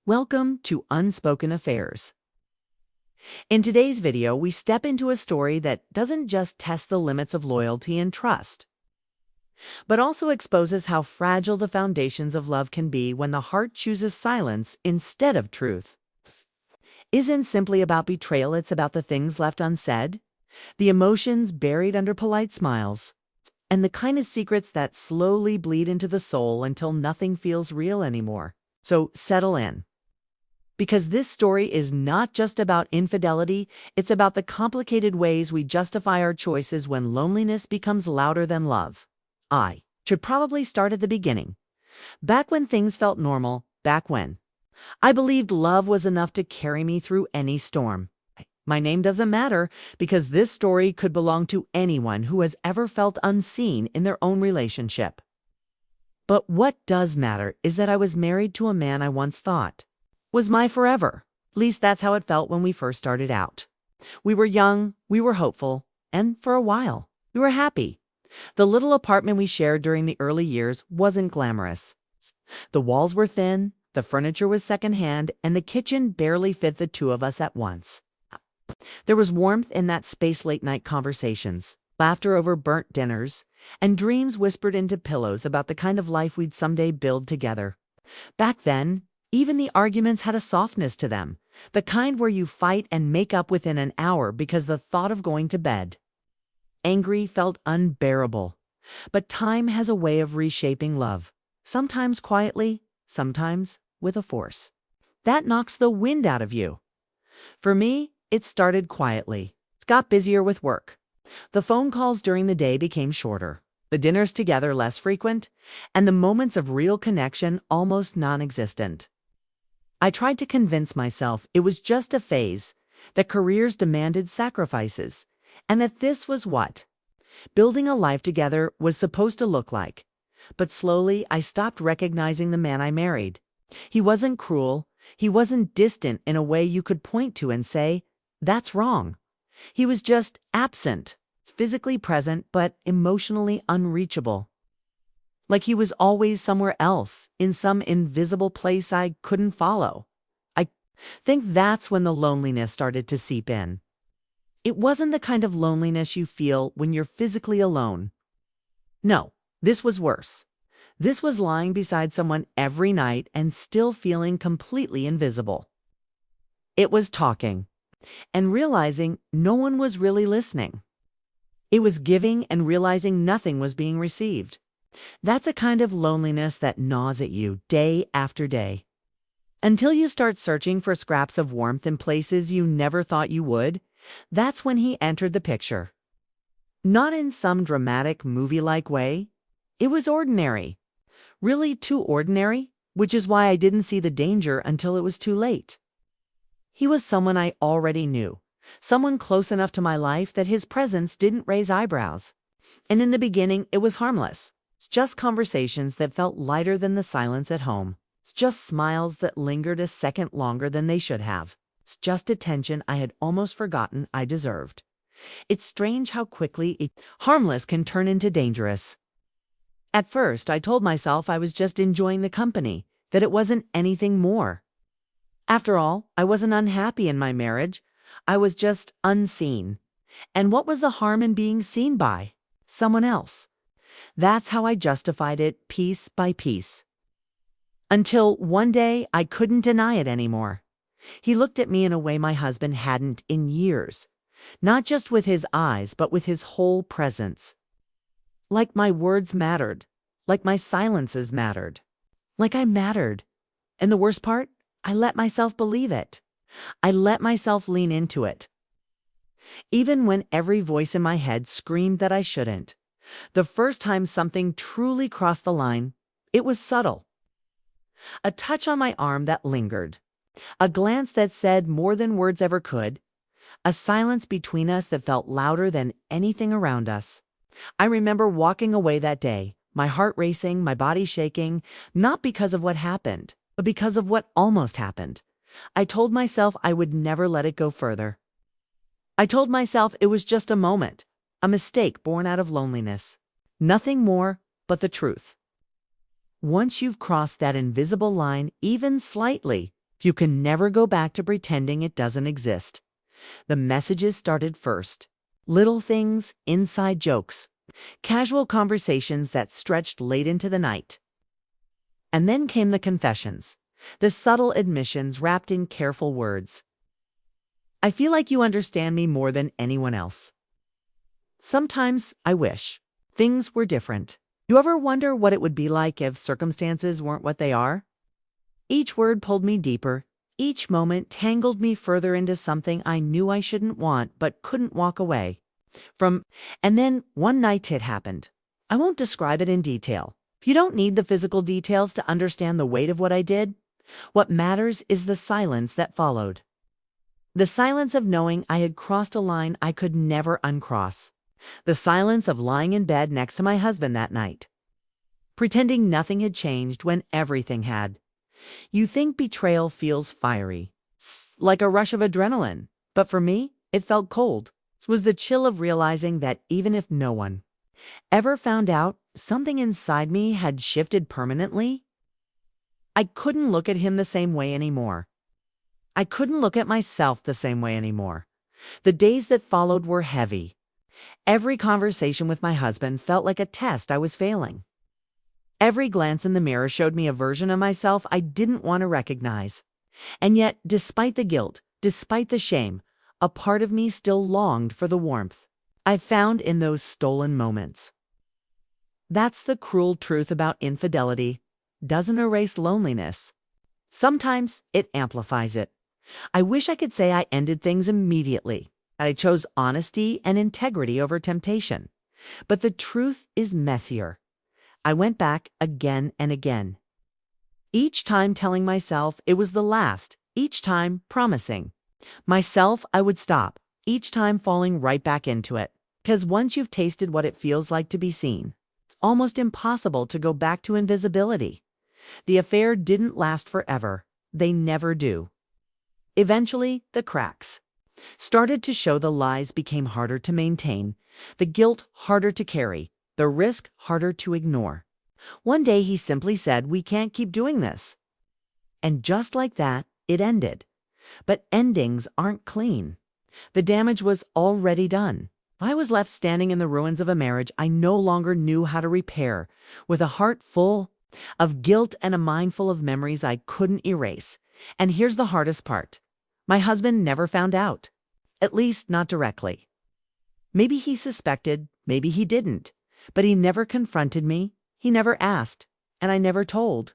Welcome to Unspoken Affairs. In today's video, we step into a story that doesn't just test the limits of loyalty and trust, but also exposes how fragile the foundations of love can be when the heart chooses silence instead of truth. Isn't simply about betrayal, it's about the things left unsaid, the emotions buried under polite smiles, and the kind of secrets that slowly bleed into the soul until nothing feels real anymore. So settle in. Because this story is not just about infidelity, it's about the complicated ways we justify our choices when loneliness becomes louder than love. I should probably start at the beginning. Back when things felt normal, back when I believed love was enough to carry me through any storm. My name doesn't matter because this story could belong to anyone who has ever felt unseen in their own relationship. But what does matter is that I was married to a man I once thought was my forever. At least that's how it felt when we first started out. We were young, we were hopeful, and for a while, we were happy. The little apartment we shared during the early years wasn't glamorous. The walls were thin, the furniture was secondhand, and the kitchen barely fit the two of us at once. There was warmth in that space, late-night conversations, laughter over burnt dinners, and dreams whispered into pillows about the kind of life we'd someday build together. Back then, even the arguments had a softness to them, the kind where you fight and make up within an hour because the thought of going to bed. Angry felt unbearable, but time has a way of reshaping love, sometimes quietly, sometimes with a force that knocks the wind out of you. For me, it started quietly. It got busier with work. The phone calls during the day became shorter, the dinners together less frequent, and the moments of real connection almost non-existent. I tried to convince myself it was just a phase, that careers demanded sacrifices, and that this was what building a life together was supposed to look like. But slowly, I stopped recognizing the man I married. He wasn't cruel. He wasn't distant in a way you could point to and say, that's wrong. He was just absent, physically present, but emotionally unreachable. Like he was always somewhere else, in some invisible place I couldn't follow. I think that's when the loneliness started to seep in. It wasn't the kind of loneliness you feel when you're physically alone. No, this was worse. This was lying beside someone every night and still feeling completely invisible. It was talking and realizing no one was really listening. It was giving and realizing nothing was being received. That's a kind of loneliness that gnaws at you day after day. Until you start searching for scraps of warmth in places you never thought you would, that's when he entered the picture. Not in some dramatic movie-like way. It was ordinary. Really too ordinary, which is why I didn't see the danger until it was too late. He was someone I already knew, someone close enough to my life that his presence didn't raise eyebrows. And in the beginning, it was harmless. It's just conversations that felt lighter than the silence at home. It's just smiles that lingered a second longer than they should have. It's just attention I had almost forgotten I deserved. It's strange how quickly harmless can turn into dangerous. At first, I told myself I was just enjoying the company, that it wasn't anything more. After all, I wasn't unhappy in my marriage. I was just unseen. And what was the harm in being seen by someone else? That's how I justified it piece by piece. Until one day I couldn't deny it anymore. He looked at me in a way my husband hadn't in years. Not just with his eyes, but with his whole presence. Like my words mattered. Like my silences mattered. Like I mattered. And the worst part? I let myself believe it. I let myself lean into it. Even when every voice in my head screamed that I shouldn't. The first time something truly crossed the line, it was subtle. A touch on my arm that lingered. A glance that said more than words ever could. A silence between us that felt louder than anything around us. I remember walking away that day, my heart racing, my body shaking, not because of what happened, but because of what almost happened. I told myself I would never let it go further. I told myself it was just a moment. A mistake born out of loneliness. Nothing more but the truth. Once you've crossed that invisible line, even slightly, You can never go back to pretending it doesn't exist. The messages started first. Little things, inside jokes, casual conversations that stretched late into the night. And then came the confessions, the subtle admissions wrapped in careful words. I feel like you understand me more than anyone else. Sometimes I wish things were different. You ever wonder what it would be like if circumstances weren't what they are? Each word pulled me deeper. Each moment tangled me further into something I knew I shouldn't want but couldn't walk away from. And then one night it happened. I won't describe it in detail. You don't need the physical details to understand the weight of what I did. What matters is the silence that followed. The silence of knowing I had crossed a line I could never uncross. The silence of lying in bed next to my husband that night, pretending nothing had changed when everything had. You think betrayal feels fiery, like a rush of adrenaline, but for me, it felt cold. It was the chill of realizing that even if no one ever found out, something inside me had shifted permanently. I couldn't look at him the same way anymore. I couldn't look at myself the same way anymore. The days that followed were heavy. Every conversation with my husband felt like a test I was failing. Every glance in the mirror showed me a version of myself I didn't want to recognize. And yet, despite the guilt, despite the shame, a part of me still longed for the warmth I found in those stolen moments. That's the cruel truth about infidelity. Doesn't erase loneliness. Sometimes it amplifies it. I wish I could say I ended things immediately. I chose honesty and integrity over temptation. But the truth is messier. I went back again and again. Each time telling myself it was the last, each time promising myself I would stop, each time falling right back into it. Because once you've tasted what it feels like to be seen, it's almost impossible to go back to invisibility. The affair didn't last forever. They never do. Eventually, the cracks started to show. The lies became harder to maintain, the guilt harder to carry, the risk harder to ignore. One day he simply said, "We can't keep doing this." And just like that, it ended. But endings aren't clean. The damage was already done. I was left standing in the ruins of a marriage I no longer knew how to repair, with a heart full of guilt and a mind full of memories I couldn't erase. And here's the hardest part. My husband never found out. At least not directly. Maybe he suspected, maybe he didn't. But he never confronted me, he never asked, and I never told.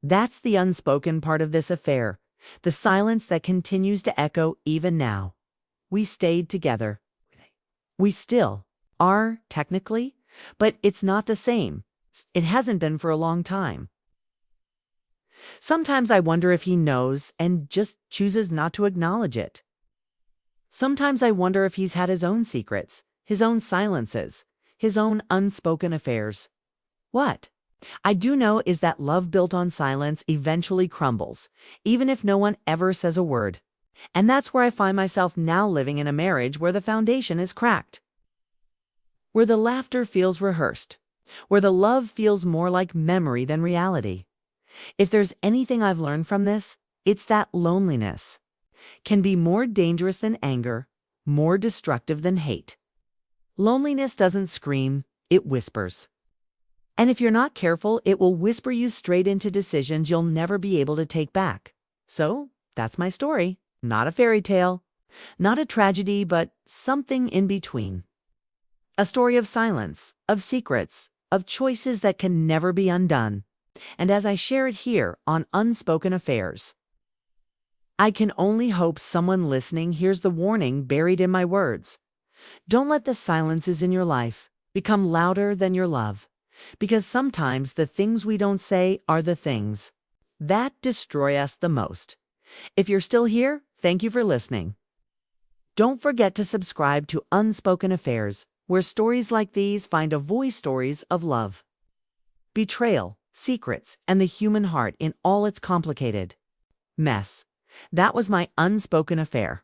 That's the unspoken part of this affair, the silence that continues to echo even now. We stayed together. We still are, technically, but it's not the same. It hasn't been for a long time. Sometimes I wonder if he knows and just chooses not to acknowledge it. Sometimes I wonder if he's had his own secrets, his own silences, his own unspoken affairs. What I do know is that love built on silence eventually crumbles, even if no one ever says a word. And that's where I find myself now, living in a marriage where the foundation is cracked, where the laughter feels rehearsed, where the love feels more like memory than reality. If there's anything I've learned from this, it's that loneliness can be more dangerous than anger, more destructive than hate. Loneliness doesn't scream, it whispers. And if you're not careful, it will whisper you straight into decisions you'll never be able to take back. So, that's my story. Not a fairy tale, not a tragedy, but something in between. A story of silence, of secrets, of choices that can never be undone. And as I share it here on Unspoken Affairs, I can only hope someone listening hears the warning buried in my words. Don't let the silences in your life become louder than your love, because sometimes the things we don't say are the things that destroy us the most. If you're still here, thank you for listening. Don't forget to subscribe to Unspoken Affairs, where stories like these find a voice, stories of love, betrayal, secrets, and the human heart in all its complicated mess. That was my unspoken affair.